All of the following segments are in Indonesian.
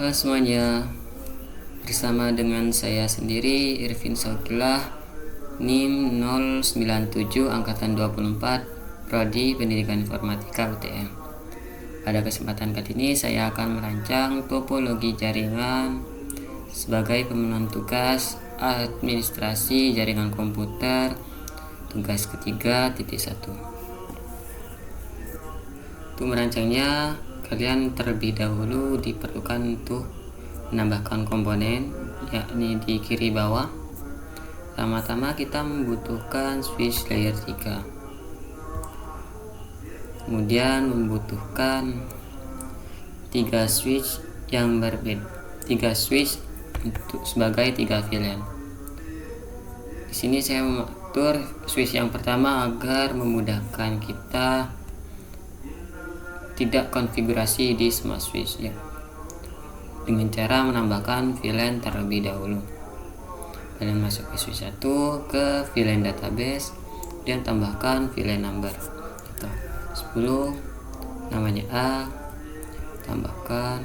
Halo semuanya, bersama dengan saya sendiri Irvin Saukillah, NIM 097 Angkatan 24, Prodi Pendidikan Informatika UTM. Pada kesempatan kali ini saya akan merancang topologi jaringan sebagai pemenuhan tugas administrasi jaringan komputer tugas ketiga titik 1. Untuk merancangnya, kalian terlebih dahulu diperlukan untuk menambahkan komponen, yakni di kiri bawah. Pertama-tama kita membutuhkan switch layer 3, kemudian membutuhkan 3 switch yang berbeda, 3 switch untuk sebagai 3 VLAN. Di sini saya mengatur switch yang pertama agar memudahkan kita tidak konfigurasi di smart switch ya, dengan cara menambahkan VLAN terlebih dahulu. Kalian masuk ke switch 1, ke VLAN database, dan tambahkan VLAN number atau 10, namanya A, tambahkan,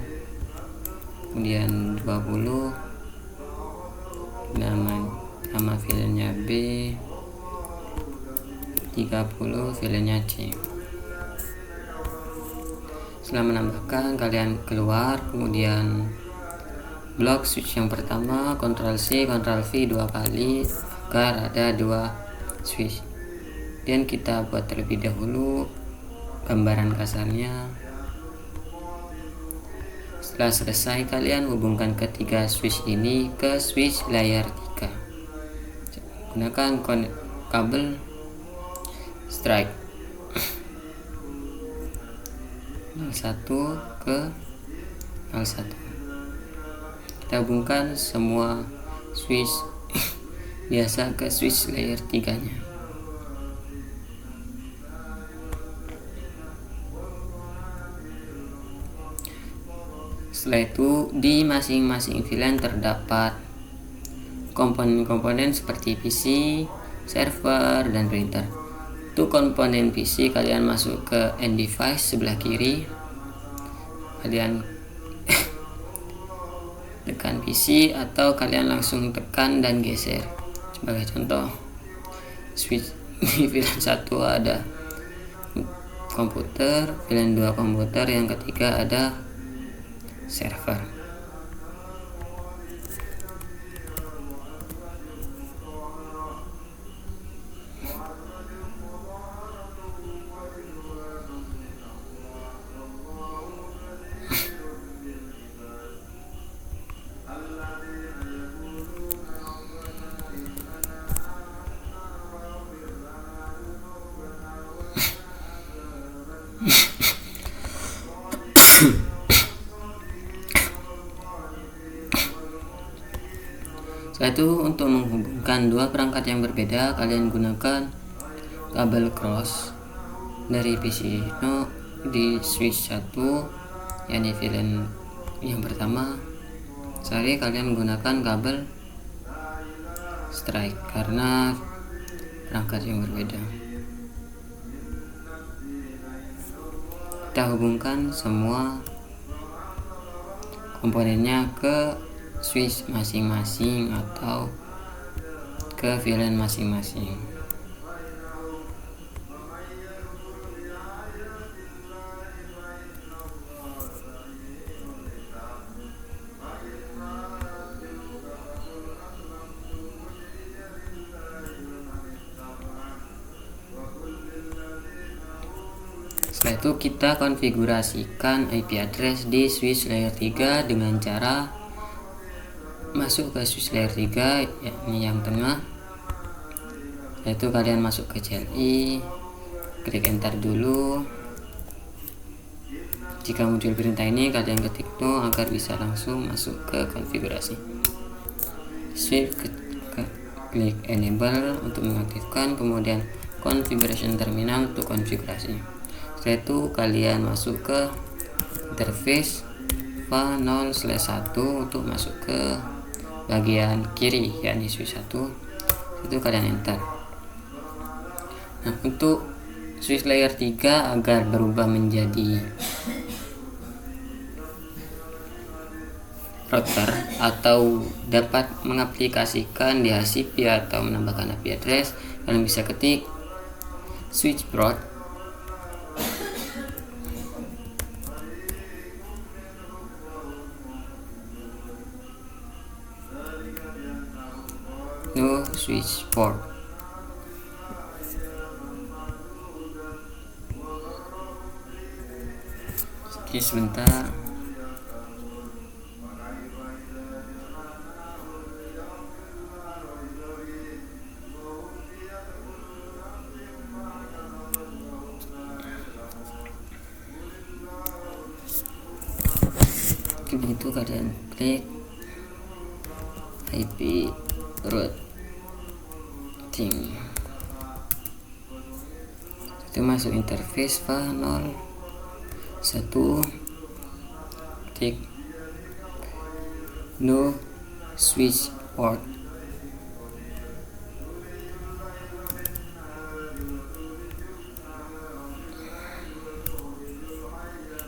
kemudian 20, nama VLAN-nya B, 30 VLAN-nya C. Setelah menambahkan, kalian keluar, kemudian blok switch yang pertama Ctrl C Ctrl V 2 kali agar ada 2 switch, dan kita buat terlebih dahulu gambaran kasarnya. Setelah selesai, kalian hubungkan ketiga switch ini ke switch layer 3 gunakan kabel strike 01 ke 01. Kita hubungkan semua switch biasa ke switch layer 3 nya. Setelah itu, di masing-masing VLAN terdapat komponen-komponen seperti PC, server, dan printer. Untuk komponen PC, kalian masuk ke end device sebelah kiri, kalian tekan PC atau kalian langsung tekan dan geser. Sebagai contoh, switch di VLAN 1 ada komputer, VLAN 2 komputer, yang ketiga ada server. Setelah itu, untuk menghubungkan dua perangkat yang berbeda, kalian gunakan kabel cross dari PC di switch 1, yakni VLAN yang pertama. Sorry, kalian gunakan kabel strike karena perangkat yang berbeda. Kita hubungkan semua komponennya ke switch masing-masing atau ke VLAN masing-masing. Setelah itu, kita konfigurasikan IP address di switch layer 3 dengan cara masuk ke switch layer 3, yakni yang tengah. Yaitu kalian masuk ke CLI, klik enter dulu. Jika muncul perintah ini, kalian ketik no agar bisa langsung masuk ke konfigurasi. Klik enable untuk mengaktifkan, kemudian configuration terminal untuk konfigurasi. Setelah itu, kalian masuk ke interface VA0/1 untuk masuk ke bagian kiri, yakni switch 1. Itu kalian enter. Nah, untuk switch layer 3 agar berubah menjadi router atau dapat mengaplikasikan DHCP atau menambahkan IP address, kalian bisa ketik switchboard no switchboard. Oke, sebentar. Begitu kalian klik IP routing, itu masuk interface V01, klik no switchboard.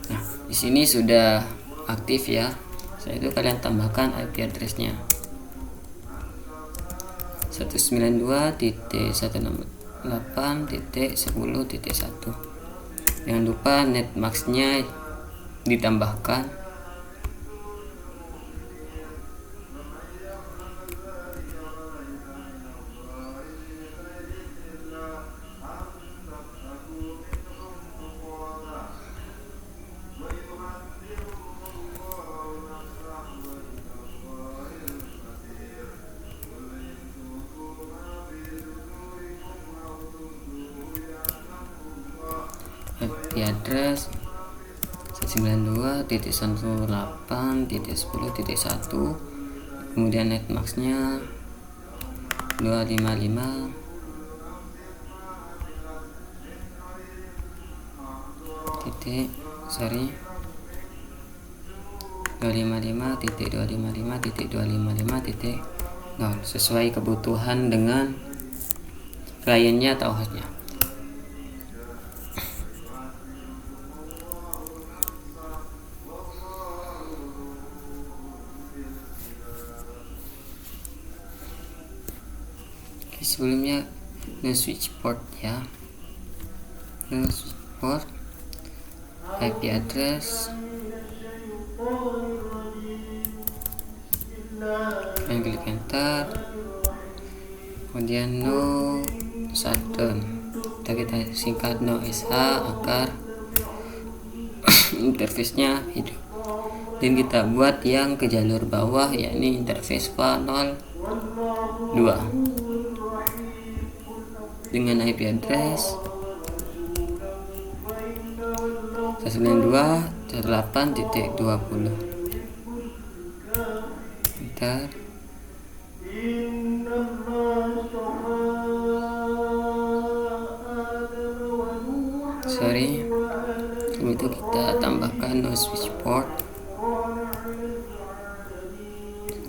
Nah, di sini sudah aktif ya. Setelah itu kalian tambahkan IP address-nya 192.168.10.1. Jangan lupa netmask-nya ditambahkan. IP address 192.168.10.1, kemudian netmask-nya 255 255.255.255.0 sesuai kebutuhan dengan kliennya atau hostnya. Sebelumnya no switchboard ya, no switchboard, IP address, dan klik enter, kemudian no shutdown, kita singkat no SH agar interface-nya hidup. Dan kita buat yang ke jalur bawah, yakni interface V02 dengan IP address 192.168.20. Bentar. Sorry. Sebelum itu kita tambahkan no switchboard,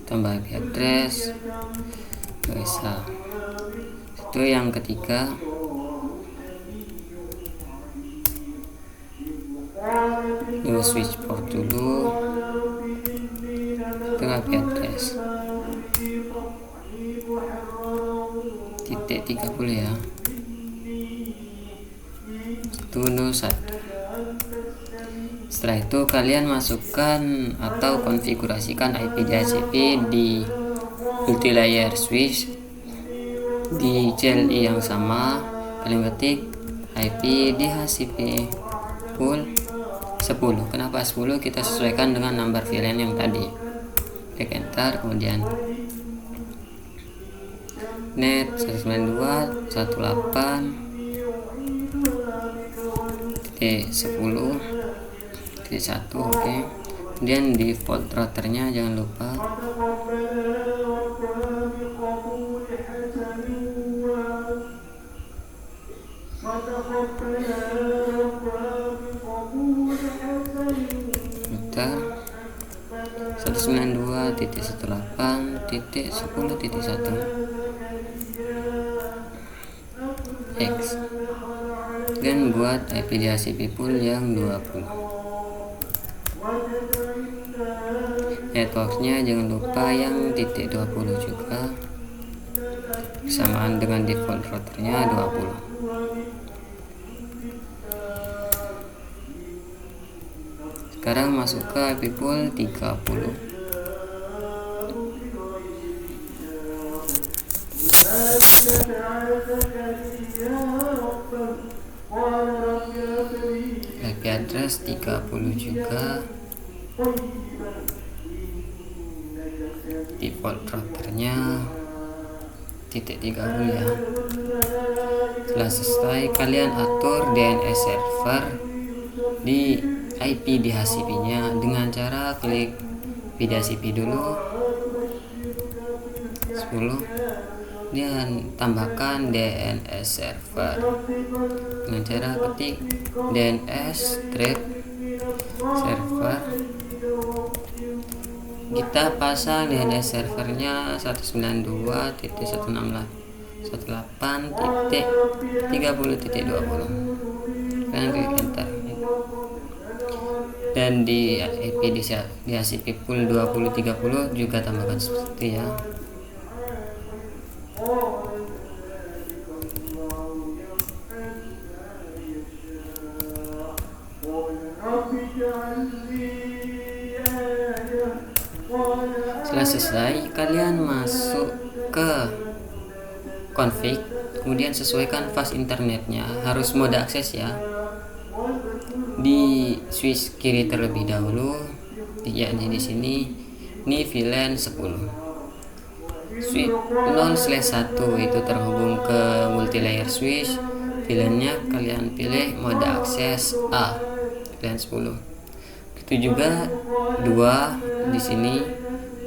tambah IP address, bisa. Itu yang ketiga. No switchboard dulu, itu IP address .30 ya, itu no satu. Setelah itu kalian masukkan atau konfigurasikan IP DHCP di multi-layer switch di CLI yang sama. Kalian ketik IP DHCP full 10. Kenapa 10? Kita sesuaikan dengan number VLAN yang tadi. Klik enter, kemudian net 192.168.10.1. oke. Kemudian default routernya jangan lupa. Router 192.168.10.1 X, dan buat IP DHCP pool yang 20. Networknya jangan lupa yang titik 20 juga, bersamaan dengan default routernya 20. Sekarang masuk ke IP pool 30. IP address 30 juga, default routernya titik 30 ya. Setelah selesai, kalian atur DNS server di IP DHCP nya dengan cara klik DHCP dulu 10 dan tambahkan DNS server dengan cara ketik DNS server. Kita pasang DNS servernya 192.168.30.20. dan klik enter. Dan di IP DHCP pool 2030 juga tambahkan seperti ya. Setelah selesai, kalian masuk ke config, kemudian sesuaikan fast internetnya, harus mode akses ya. Di switch kiri terlebih dahulu, yakni di sini, ini VLAN 10. Switch 0/1 itu terhubung ke multilayer switch. VLAN-nya kalian pilih mode akses A, VLAN 10. Itu juga 2 di sini,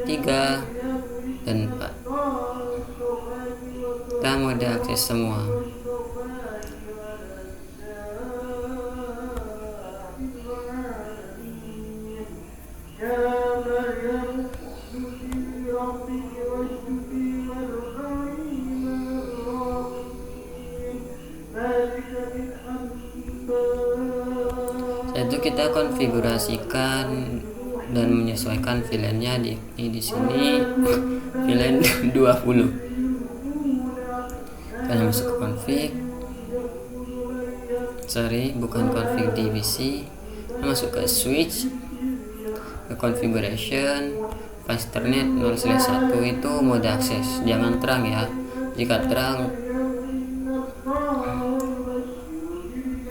3 dan 4. Kita mode akses semua. Itu kita konfigurasikan dan menyesuaikan VLAN-nya di sini VLAN 20. Kalian masuk ke config, bukan config DVC, masuk ke switch, ke configuration, fast internet 0/1 itu mode akses, jangan terang ya. Jika terang,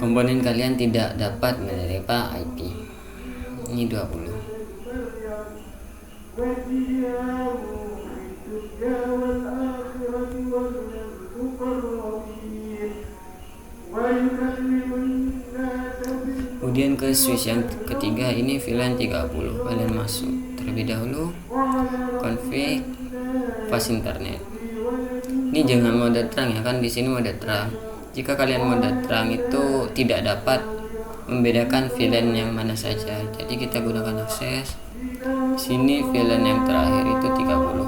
komponen kalian tidak dapat menerima IP. Ini 20. Kemudian ke switch yang ketiga, ini VLAN 30. Kalian masuk terlebih dahulu config fast internet. Ini jangan mode terang ya, kan di sini mode terang. Jika kalian mode terang itu tidak dapat membedakan VLAN yang mana saja. Jadi kita gunakan akses. Di sini VLAN yang terakhir itu 30.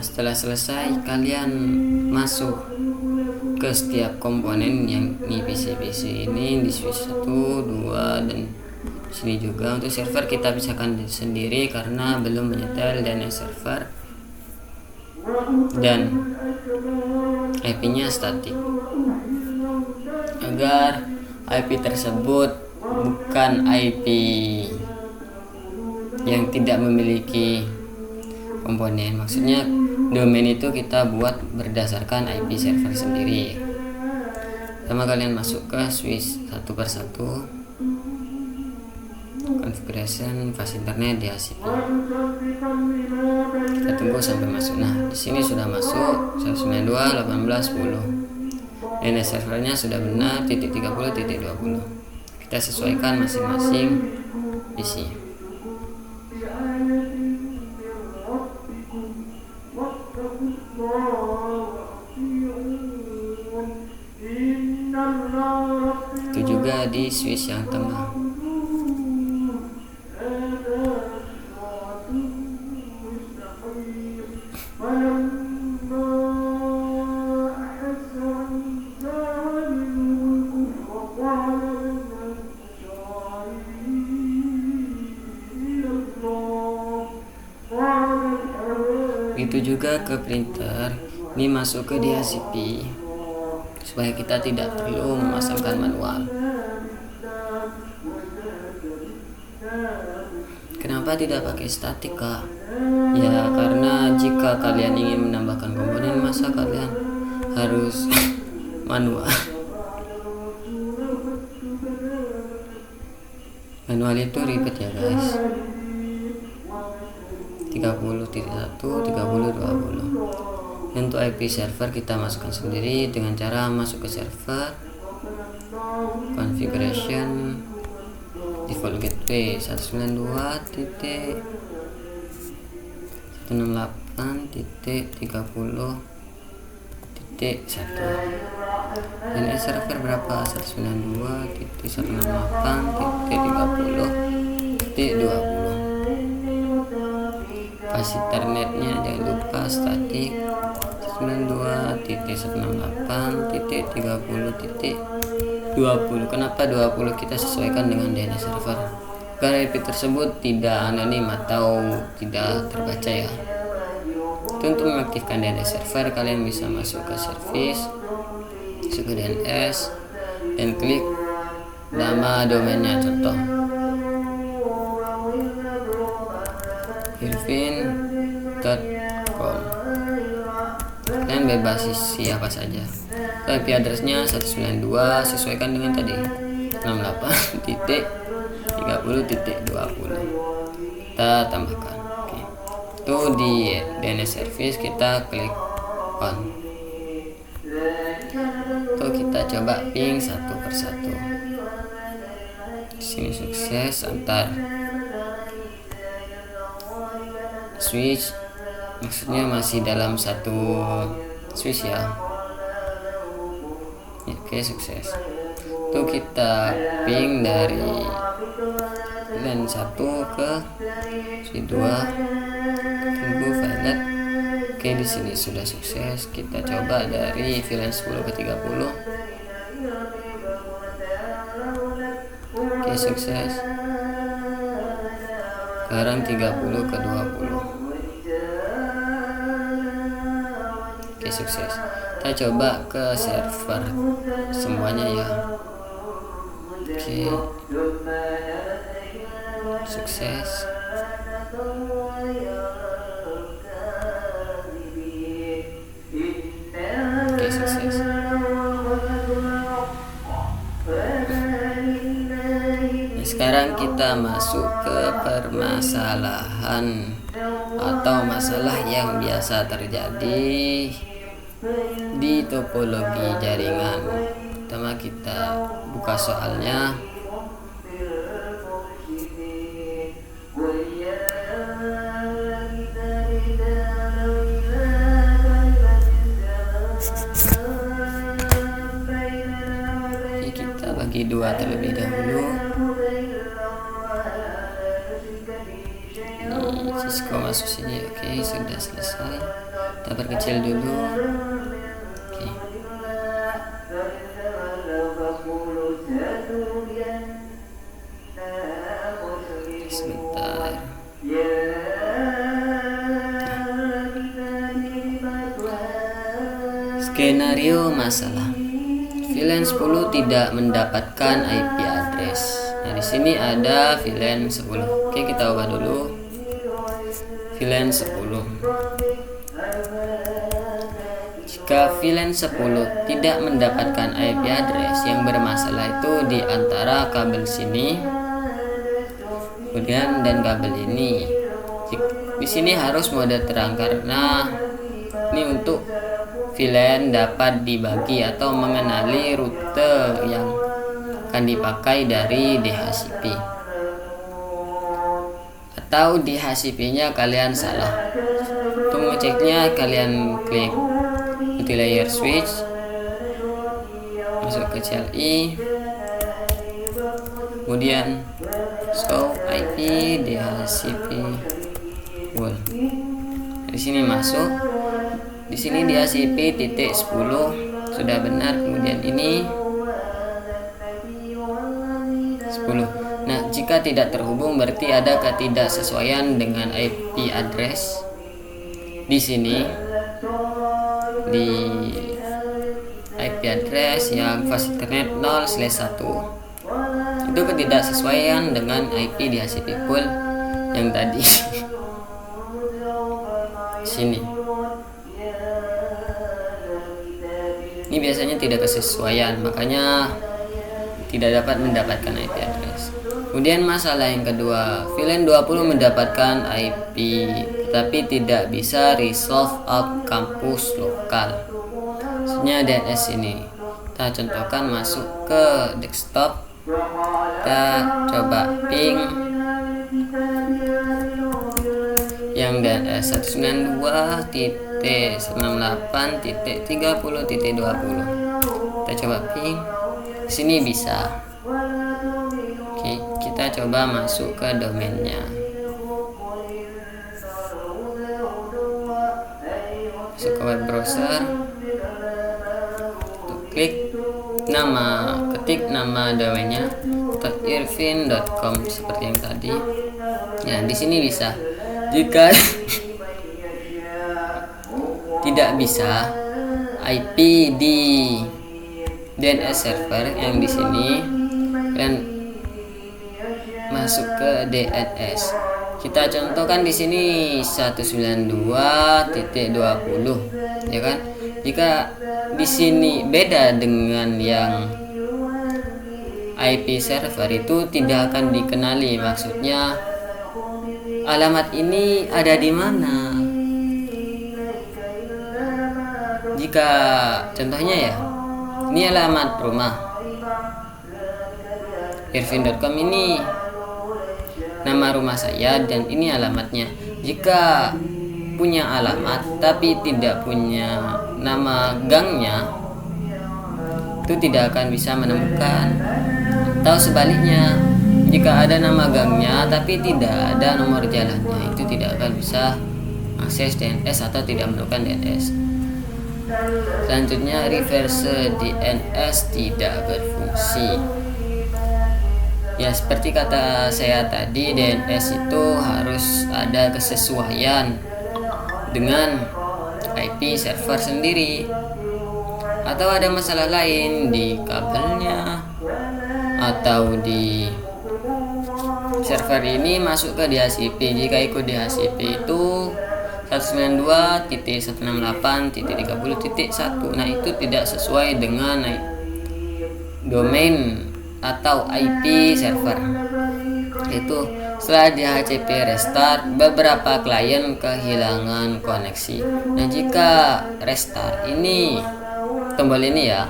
Setelah selesai, kalian masuk ke setiap komponen yang di PC ini, di switch 1, 2 dan sini juga. Untuk server kita pisahkan sendiri karena belum menyetel DNS server dan IP-nya statik, agar IP tersebut bukan IP yang tidak memiliki komponen. Maksudnya domain itu kita buat berdasarkan IP server sendiri. Sama kalian masuk ke switch satu persatu, configuration fast internet DHCP. Kita tunggu sampai masuk. Nah, di sini sudah masuk 192.18.10. DNS servernya sudah benar .30.20. Kita sesuaikan masing-masing PC. di switch yang tengah. Itu juga ke printer, ini masuk ke DHCP supaya kita tidak perlu memasangkan manual. Kenapa tidak pakai statik, Kak? Ya karena jika kalian ingin menambahkan komponen, masa kalian harus manual. Manual itu ribet ya guys. 30.1, 30.20. Untuk IP server kita masukkan sendiri dengan cara masuk ke server, configuration, default gateway 192.168.30.1. Dan server berapa? 192.168.30.20. Internetnya jangan lupa statik 92.168.30.20. Kenapa 20? Kita sesuaikan dengan DNS server agar IP tersebut tidak anonim atau tidak terbaca ya. Untuk mengaktifkan DNS server, kalian bisa masuk ke service, masuk ke DNS, dan klik nama domainnya, contoh irvin.com. Kalian bebas isi apa saja. IP addressnya 192 sesuaikan dengan tadi 68.30.20. Kita tambahkan. Oke. Itu di DNS service kita klik on. Itu kita coba ping satu persatu. Di sini sukses, antar switch, maksudnya masih dalam satu switch ya. Oke, sukses. Itu kita ping dari LAN 1 ke switch 2, tunggu violet. Oke, di sini sudah sukses. Kita coba dari VLAN 10 ke 30. Oke, sukses. Sekarang 30 ke 20. Oke, sukses. Kita coba ke server semuanya ya. Oke, sukses. Oke, sukses. Sekarang kita masuk ke permasalahan atau masalah yang biasa terjadi di topologi jaringan. Pertama kita buka soalnya. Oke, kita bagi dua terlebih dahulu. Cisco masuk sini. Oke, sudah selesai. Kita perkecil dulu. Oke. Sebentar. Skenario masalah. VLAN 10 tidak mendapatkan IP address. Nah, di sini ada VLAN 10. Oke, kita ubah dulu. VLAN 10. Jika VLAN 10 tidak mendapatkan IP address, yang bermasalah itu di antara kabel sini, kemudian dan kabel ini. Di sini harus mode terang karena ini untuk VLAN dapat dibagi atau mengenali rute yang akan dipakai dari DHCP. Atau DHCP-nya kalian salah. Untuk mengeceknya kalian klik multi-layer switch, masuk ke CLI, kemudian show IP DHCP pool. Di sini masuk, di sini DHCP titik 10 sudah benar, kemudian ini 10. Nah, jika tidak terhubung berarti ada ketidaksesuaian dengan IP address. Di sini di IP address yang fast internet 0/1 itu ketidaksesuaian dengan IP DHCP pool yang tadi. Sini ini biasanya tidak kesesuaian, makanya tidak dapat mendapatkan IP address. Kemudian masalah yang kedua, VLAN 20 mendapatkan IP tetapi tidak bisa resolve out kampus lokal. Maksudnya DNS ini. Kita contohkan masuk ke desktop, kita coba ping yang DNS 192.168.30.20. Kita coba ping. Sini bisa. Oke, kita coba masuk ke domainnya. Masuk ke web browser. Klik ketik nama domainnya .irvin.com seperti yang tadi. Ya, di sini bisa. Jika tidak bisa IP di DNS server yang di sini dan masuk ke DNS. Kita contohkan di sini 192.20, ya kan? Jika di sini beda dengan yang IP server itu tidak akan dikenali, maksudnya alamat ini ada di mana. Jika contohnya ya, ini alamat rumah irvin.com, ini nama rumah saya dan ini alamatnya. Jika punya alamat tapi tidak punya nama gangnya, itu tidak akan bisa menemukan. Atau sebaliknya, jika ada nama gangnya tapi tidak ada nomor jalannya, itu tidak akan bisa akses DNS atau tidak menemukan DNS. Selanjutnya, reverse DNS tidak berfungsi. Ya, seperti kata saya tadi, DNS itu harus ada kesesuaian dengan IP server sendiri, atau ada masalah lain di kabelnya atau di server ini masuk ke DHCP. Jika ikut DHCP itu 192.168.30.1. Nah, itu tidak sesuai dengan domain atau IP server. Itu setelah DHCP restart, beberapa klien kehilangan koneksi. Nah, jika restart ini, tombol ini ya,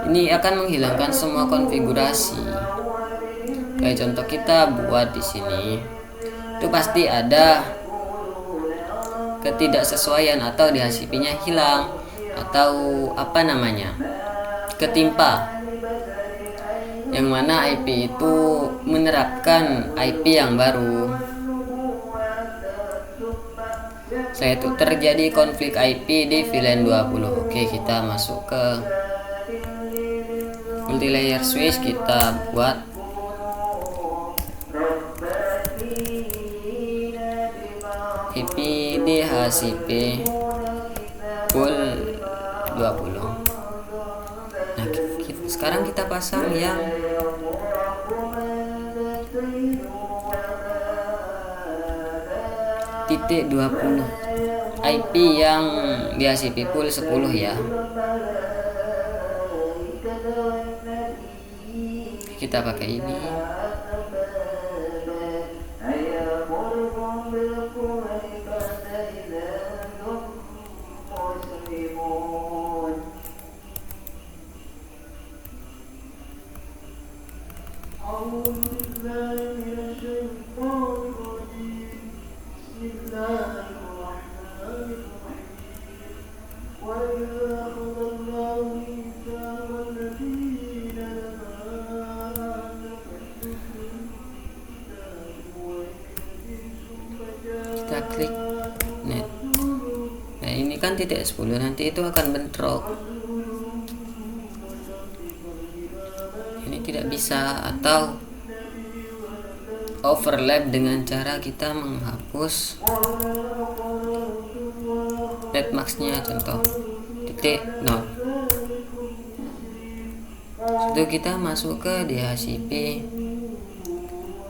ini akan menghilangkan semua konfigurasi. Kayak contoh kita buat di sini, itu pasti ada ketidaksesuaian atau DHCP-nya hilang atau ketimpa, yang mana IP itu menerapkan IP yang baru. Saya itu terjadi konflik IP di VLAN 20. Oke, kita masuk ke multilayer switch, kita buat IP DHCP pool 20. Nah, sekarang kita pasang yang titik 20, IP yang DHCP pool 10 ya. Kita pakai ini. kita klik net. Nah ini kan titik 10, nanti itu akan bentrok, ini tidak bisa. Atau overlap dengan cara kita menghapus net max-nya, contoh titik 0. Itu kita masuk ke DHCP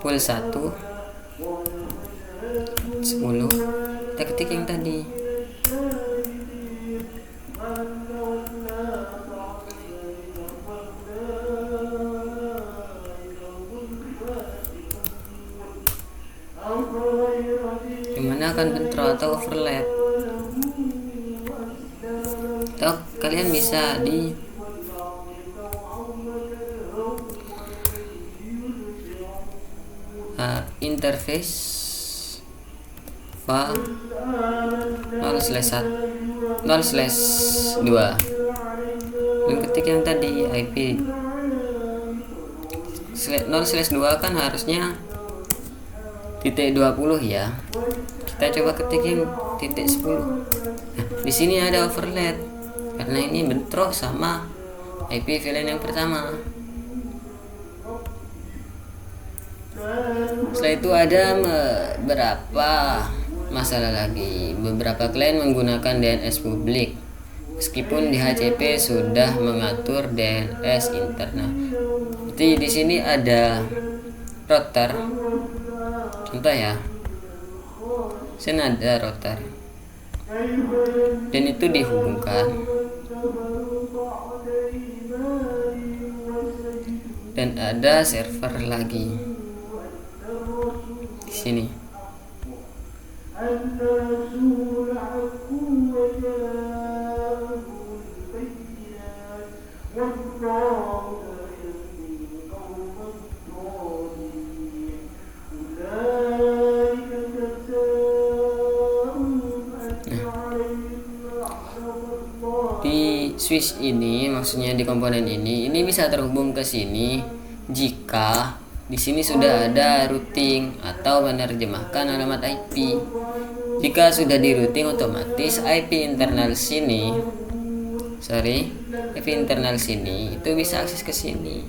pool 1 10, kita ketik yang tadi. Dimana akan bentrok atau overlap. Atau kalian bisa di interface file 0/2 dan ketik yang tadi IP 0/2 kan harusnya titik 20 ya. Kita coba ketik yang titik 10. Nah, di sini ada overlap karena ini bentrok sama IP VLAN yang pertama. Setelah itu ada beberapa masalah lagi. Beberapa klien menggunakan DNS publik meskipun DHCP sudah mengatur DNS internal. Jadi di sini ada router. Contoh ya. Sini ada router. Dan itu dihubungkan. Dan ada server lagi. Di sini. Di switch ini, maksudnya di komponen ini bisa terhubung ke sini jika di sini sudah ada routing atau menerjemahkan alamat IP. Jika sudah di routing, otomatis IP internal sini itu bisa akses ke sini.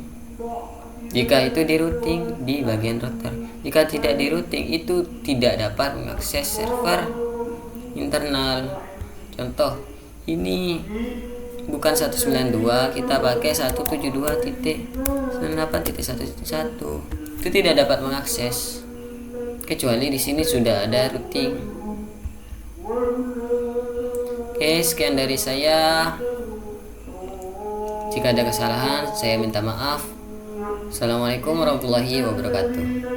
Jika itu di routing di bagian router. Jika tidak di routing, itu tidak dapat mengakses server internal. Contoh, ini bukan 192, kita pakai 172.98.1.1. Itu tidak dapat mengakses kecuali di sini sudah ada routing. Oke, sekian dari saya. Jika ada kesalahan, saya minta maaf. Assalamualaikum warahmatullahi wabarakatuh.